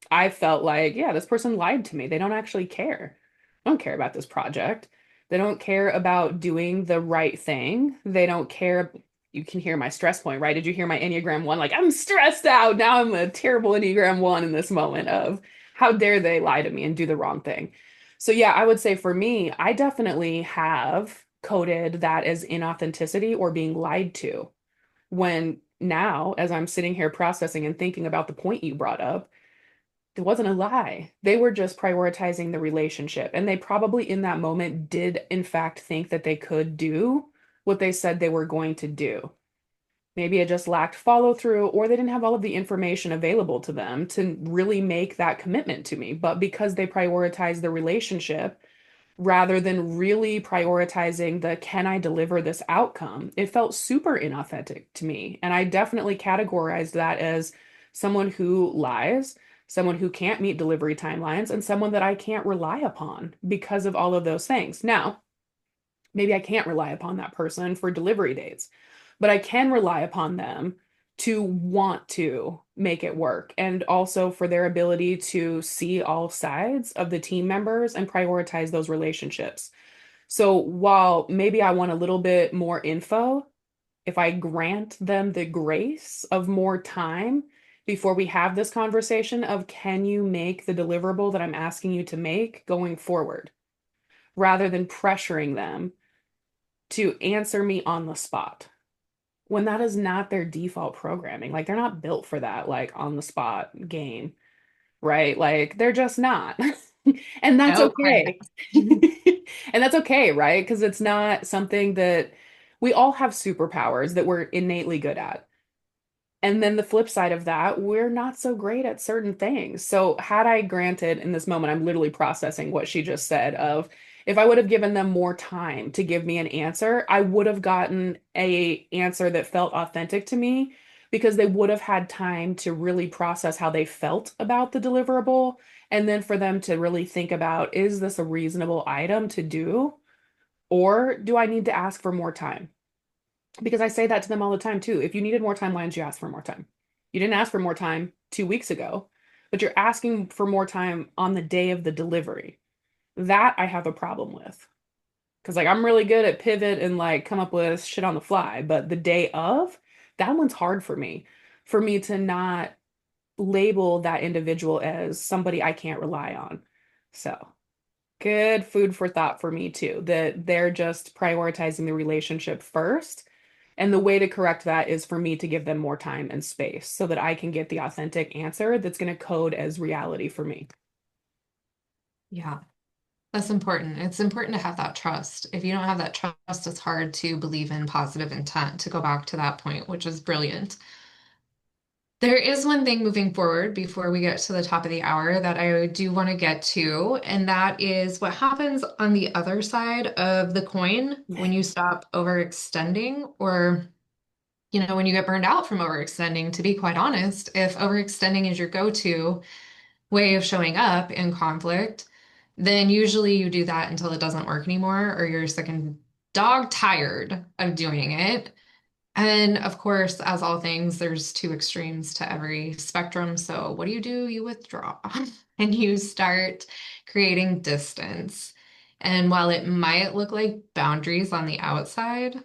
I felt like, yeah, this person lied to me. They don't actually care. They don't care about this project. They don't care about doing the right thing. They don't care. You can hear my stress point, right? Did you hear my Enneagram one? Like, I'm stressed out. Now I'm a terrible Enneagram one in this moment of how dare they lie to me and do the wrong thing. So, yeah, I would say for me, I definitely have coded that as inauthenticity or being lied to. When now, as I'm sitting here processing and thinking about the point you brought up, it wasn't a lie. They were just prioritizing the relationship. And they probably in that moment did, in fact, think that they could do what they said they were going to do. Maybe it just lacked follow through, or they didn't have all of the information available to them to really make that commitment to me. But because they prioritized the relationship rather than really prioritizing the can I deliver this outcome, it felt super inauthentic to me. And I definitely categorized that as someone who lies, someone who can't meet delivery timelines, and someone that I can't rely upon because of all of those things. Now, maybe I can't rely upon that person for delivery dates, but I can rely upon them to want to make it work and also for their ability to see all sides of the team members and prioritize those relationships. So while maybe I want a little bit more info, if I grant them the grace of more time before we have this conversation of can you make the deliverable that I'm asking you to make going forward, rather than pressuring them to answer me on the spot when that is not their default programming. Like they're not built for that, like on the spot game, right? Like they're just not. And that's No, quite okay. not. And that's okay, right? Because it's not something that we all have superpowers that we're innately good at. And then the flip side of that, we're not so great at certain things. So, had I granted in this moment, I'm literally processing what she just said of if I would have given them more time to give me an answer, I would have gotten a answer that felt authentic to me because they would have had time to really process how they felt about the deliverable and then for them to really think about is this a reasonable item to do or do I need to ask for more time? Because I say that to them all the time too. If you needed more time, why didn't you ask for more time? You didn't ask for more time 2 weeks ago, but you're asking for more time on the day of the delivery. That I have a problem with. Because like I'm really good at pivot and like come up with shit on the fly, but the day of, that one's hard for me to not label that individual as somebody I can't rely on. So good food for thought for me too, that they're just prioritizing the relationship first. And the way to correct that is for me to give them more time and space so that I can get the authentic answer that's going to code as reality for me. Yeah, that's important. It's important to have that trust. If you don't have that trust, it's hard to believe in positive intent, to go back to that point, which is brilliant. There is one thing moving forward before we get to the top of the hour that I do want to get to, and that is what happens on the other side of the coin when you stop overextending or, when you get burned out from overextending. To be quite honest, if overextending is your go-to way of showing up in conflict, then usually you do that until it doesn't work anymore or you're sick and dog tired of doing it. And of course, as all things, there's two extremes to every spectrum. So what do? You withdraw and you start creating distance. And while it might look like boundaries on the outside,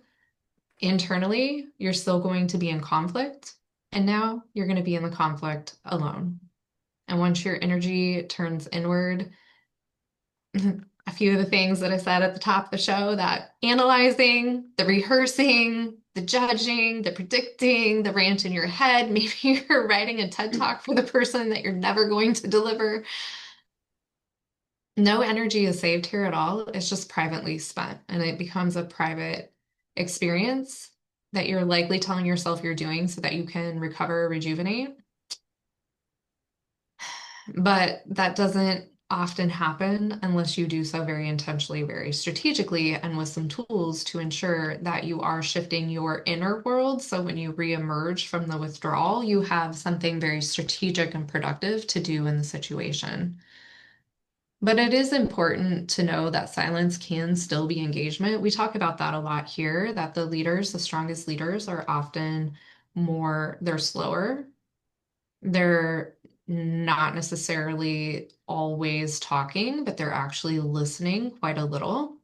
internally, you're still going to be in conflict. And now you're going to be in the conflict alone. And once your energy turns inward, a few of the things that I said at the top of the show, that analyzing, the rehearsing, the judging, the predicting, the rant in your head. Maybe you're writing a TED talk for the person that you're never going to deliver. No energy is saved here at all. It's just privately spent, and it becomes a private experience that you're likely telling yourself you're doing so that you can recover, rejuvenate. But that doesn't often happen unless you do so very intentionally, very strategically, and with some tools to ensure that you are shifting your inner world. So when you reemerge from the withdrawal, you have something very strategic and productive to do in the situation. But it is important to know that silence can still be engagement. We talk about that a lot here, that the leaders, the strongest leaders, are often they're slower, they're not necessarily always talking, but they're actually listening quite a little.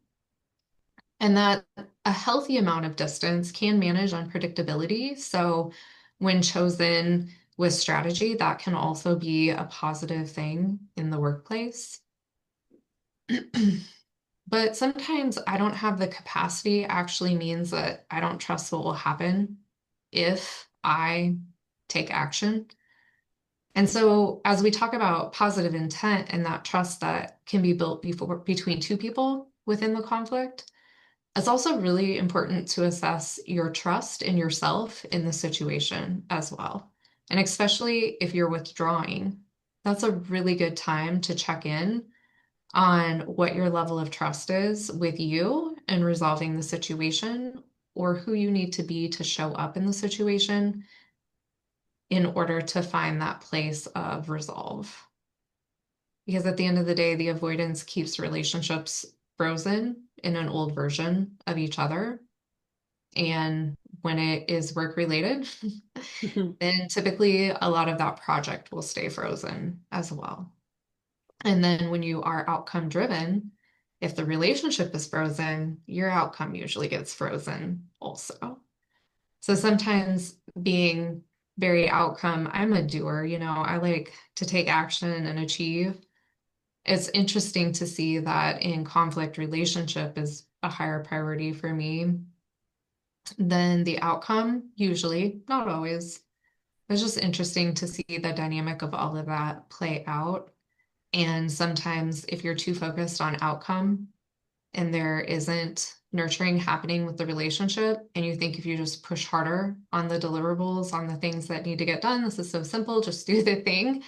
And that a healthy amount of distance can manage unpredictability. So, when chosen with strategy, that can also be a positive thing in the workplace. But sometimes I don't have the capacity actually means that I don't trust what will happen if I take action. And so, as we talk about positive intent and that trust that can be built between two people within the conflict, it's also really important to assess your trust in yourself in the situation as well. And especially if you're withdrawing, that's a really good time to check in on what your level of trust is with you and resolving the situation or who you need to be to show up in the situation in order to find that place of resolve. Because at the end of the day, the avoidance keeps relationships frozen in an old version of each other. And when it is work related, then typically a lot of that project will stay frozen as well. And then when you are outcome driven, If the relationship is frozen, your outcome usually gets frozen also. So sometimes being very outcome, I'm a doer, I like to take action and achieve. It's interesting to see that in conflict, relationship is a higher priority for me than the outcome, usually, not always. It's just interesting to see the dynamic of all of that play out. And sometimes if you're too focused on outcome and there isn't nurturing happening with the relationship, and you think if you just push harder on the deliverables, on the things that need to get done, this is so simple, just do the thing,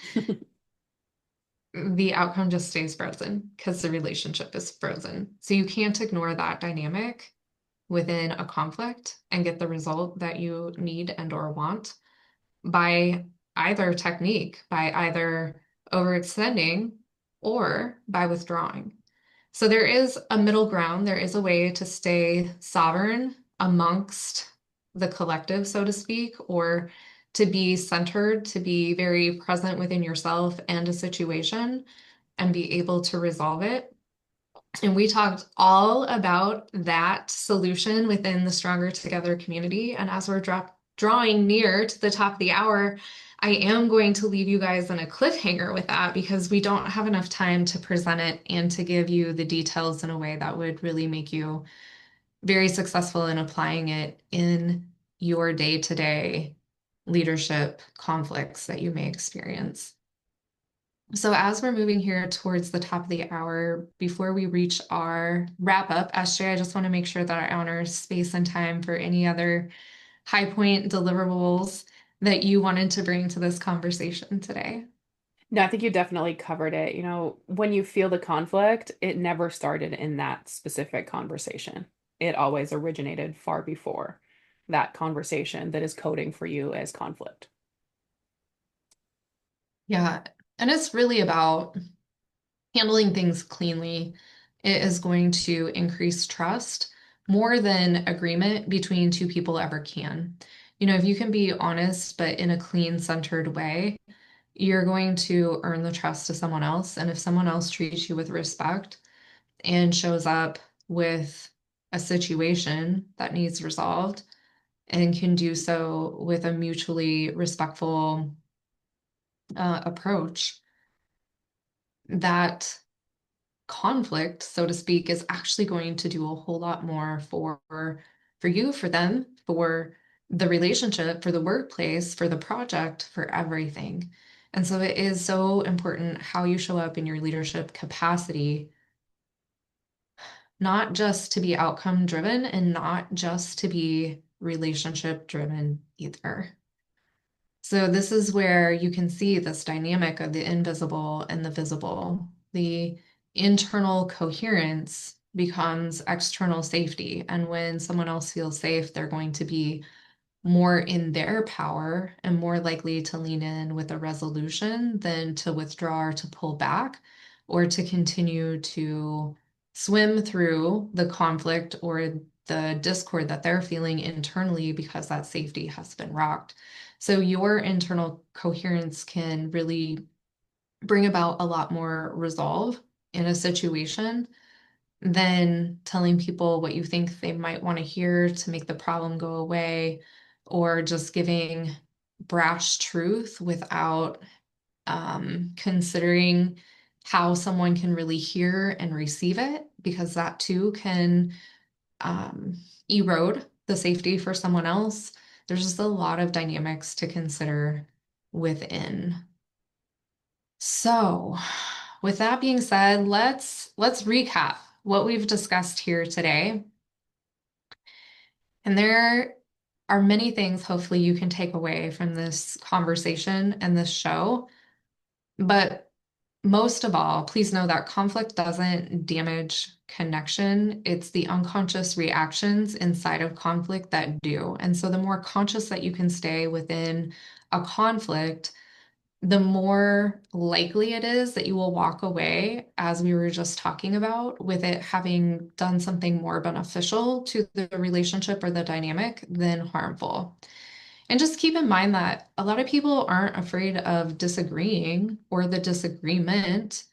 the outcome just stays frozen because the relationship is frozen. So you can't ignore that dynamic within a conflict and get the result that you need and or want by either technique, by either overextending or by withdrawing. So there is a middle ground. There is a way to stay sovereign amongst the collective, so to speak, or to be centered, to be very present within yourself and a situation and be able to resolve it. And we talked all about that solution within the Stronger Together community. And as we're drawing near to the top of the hour, I am going to leave you guys in a cliffhanger with that because we don't have enough time to present it and to give you the details in a way that would really make you very successful in applying it in your day-to-day leadership conflicts that you may experience. So as we're moving here towards the top of the hour, before we reach our wrap up, SJ, I just want to make sure that I honor space and time for any other high point deliverables that you wanted to bring to this conversation today. No, I think you definitely covered it. When you feel the conflict, it never started in that specific conversation. It always originated far before that conversation that is coding for you as conflict. Yeah. And it's really about handling things cleanly. It is going to increase trust more than agreement between two people ever can. If you can be honest, but in a clean, centered way, you're going to earn the trust of someone else. And if someone else treats you with respect and shows up with a situation that needs resolved and can do so with a mutually respectful approach, that conflict, so to speak, is actually going to do a whole lot more for you, for them, for the relationship, for the workplace, for the project, for everything. And so it is so important how you show up in your leadership capacity, not just to be outcome driven and not just to be relationship driven either. So this is where you can see this dynamic of the invisible and the visible. The internal coherence becomes external safety. And when someone else feels safe, they're going to be more in their power and more likely to lean in with a resolution than to withdraw or to pull back or to continue to swim through the conflict or the discord that they're feeling internally because that safety has been rocked. So your internal coherence can really bring about a lot more resolve in a situation than telling people what you think they might want to hear to make the problem go away, or just giving brash truth without considering how someone can really hear and receive it, because that too can um, erode the safety for someone else. There's just a lot of dynamics to consider within. So, with that being said, let's recap what we've discussed here today. And there are many things hopefully you can take away from this conversation and this show. But most of all, please know that conflict doesn't damage connection. It's the unconscious reactions inside of conflict that do. And so the more conscious that you can stay within a conflict, the more likely it is that you will walk away, as we were just talking about, with it having done something more beneficial to the relationship or the dynamic than harmful. And just keep in mind that a lot of people aren't afraid of disagreeing or the disagreement.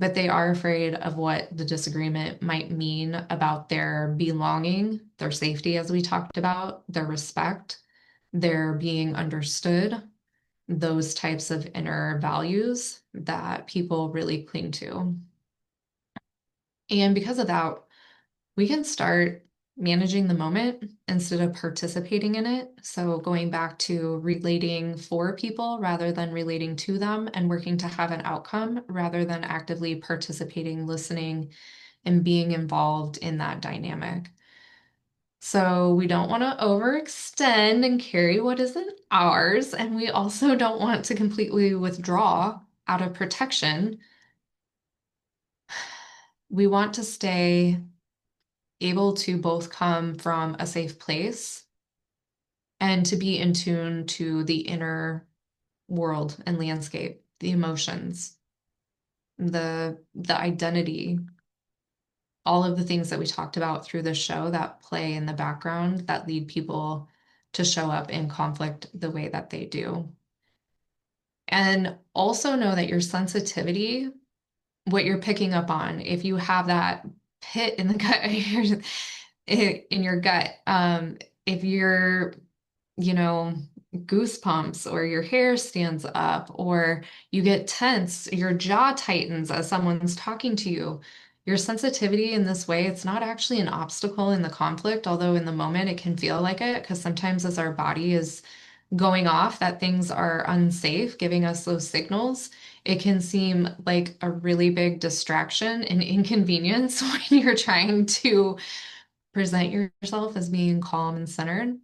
but they are afraid of what the disagreement might mean about their belonging, their safety, as we talked about, their respect, their being understood, those types of inner values that people really cling to. And because of that, we can start managing the moment instead of participating in it. So, going back to relating for people rather than relating to them and working to have an outcome rather than actively participating, listening, and being involved in that dynamic. So, we don't want to overextend and carry what isn't ours. And we also don't want to completely withdraw out of protection. We want to stay able to both come from a safe place and to be in tune to the inner world and landscape, the emotions, the identity, all of the things that we talked about through the show that play in the background that lead people to show up in conflict the way that they do. And also know that your sensitivity, what you're picking up on, if you have that pit in the gut, in your gut, if you're you know, goosebumps or your hair stands up or you get tense, your jaw tightens as someone's talking to you. Your sensitivity in this way, it's not actually an obstacle in the conflict, although in the moment it can feel like it, because sometimes as our body is going off that things are unsafe, giving us those signals, it can seem like a really big distraction and inconvenience when you're trying to present yourself as being calm and centered.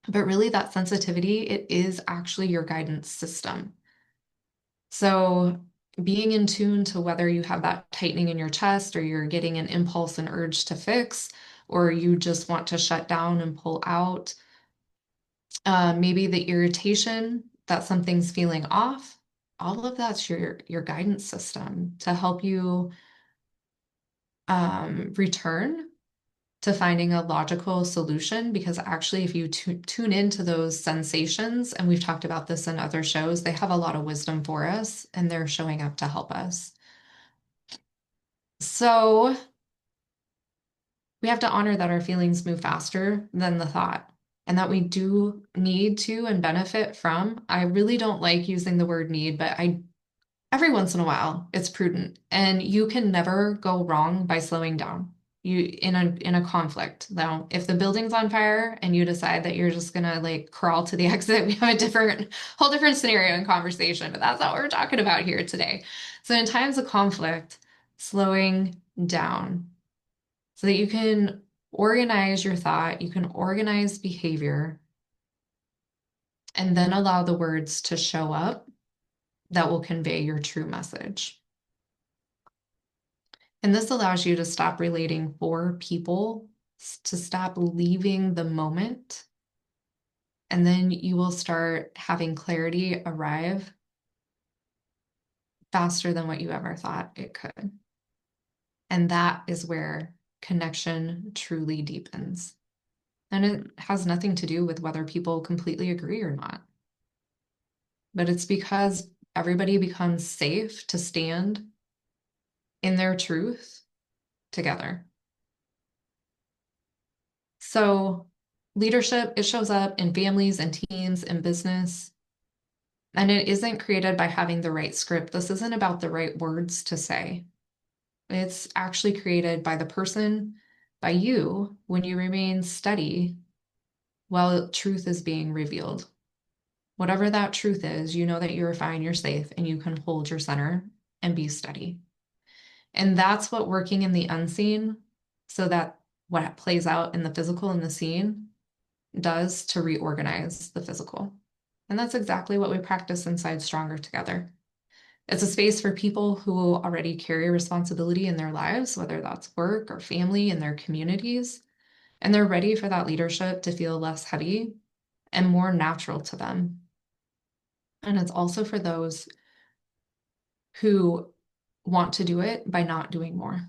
But really, that sensitivity, it is actually your guidance system. So, being in tune to whether you have that tightening in your chest or you're getting an impulse and urge to fix, or you just want to shut down and pull out, maybe the irritation that something's feeling off, all of that's your guidance system to help you return to finding a logical solution because actually if you tune into those sensations, and we've talked about this in other shows, they have a lot of wisdom for us and they're showing up to help us. So we have to honor that our feelings move faster than the thought and that we do need to and benefit from. I really don't like using the word need, but I every once in a while it's prudent and you can never go wrong by slowing down you in a conflict. Now if the building's on fire and you decide that you're just gonna like crawl to the exit, we have a different whole different scenario and conversation, but that's not what we're talking about here today. So in times of conflict, slowing down so that you can organize your thought, you can organize behavior, and then allow the words to show up that will convey your true message. And this allows you to stop relating for people, to stop leaving the moment. And then you will start having clarity arrive faster than what you ever thought it could. And that is where connection truly deepens. And it has nothing to do with whether people completely agree or not, but it's because everybody becomes safe to stand in their truth together. So leadership, it shows up in families and teams and business. And it isn't created by having the right script. This isn't about the right words to say. It's actually created by the person, by you, when you remain steady while truth is being revealed. Whatever that truth is, you know that you're fine, you're safe, and you can hold your center and be steady. And that's what working in the unseen, so that what plays out in the physical in the scene does to reorganize the physical. And that's exactly what we practice inside Stronger Together. It's a space for people who already carry responsibility in their lives, whether that's work or family in their communities, and they're ready for that leadership to feel less heavy and more natural to them. And it's also for those who want to do it by not doing more,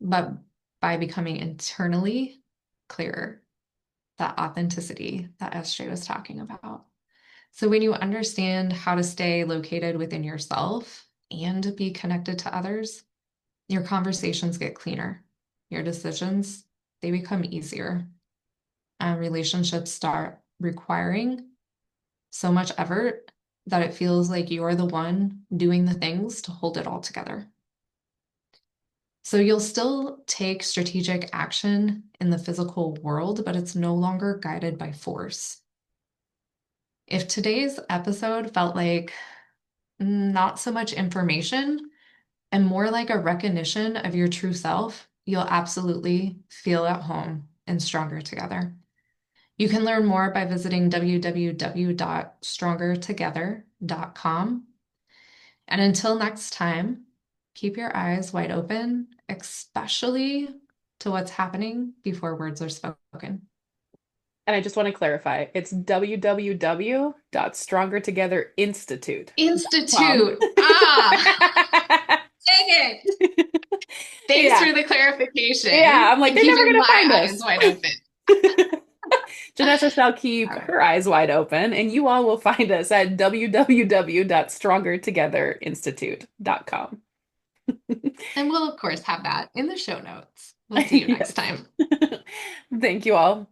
but by becoming internally clearer, that authenticity that SJ was talking about. So when you understand how to stay located within yourself and be connected to others, your conversations get cleaner. Your decisions, they become easier. And relationships start requiring so much effort that it feels like you're the one doing the things to hold it all together. So you'll still take strategic action in the physical world, but it's no longer guided by force. If today's episode felt like not so much information and more like a recognition of your true self, you'll absolutely feel at home and stronger together. You can learn more by visiting www.strongertogether.com. And until next time, keep your eyes wide open, especially to what's happening before words are spoken. And I just want to clarify, it's www.strongertogetherinstitute.com. Institute. Ah, dang it. Thanks Yeah. for the Yeah. clarification I'm like, and they're never keeping going to my find eyes us. wide open. Janessa shall keep All right. her eyes wide open, and you all will find us at www.strongertogetherinstitute.com. And we'll, of course, have that in the show notes. We'll see you next Yes. time. Thank you all.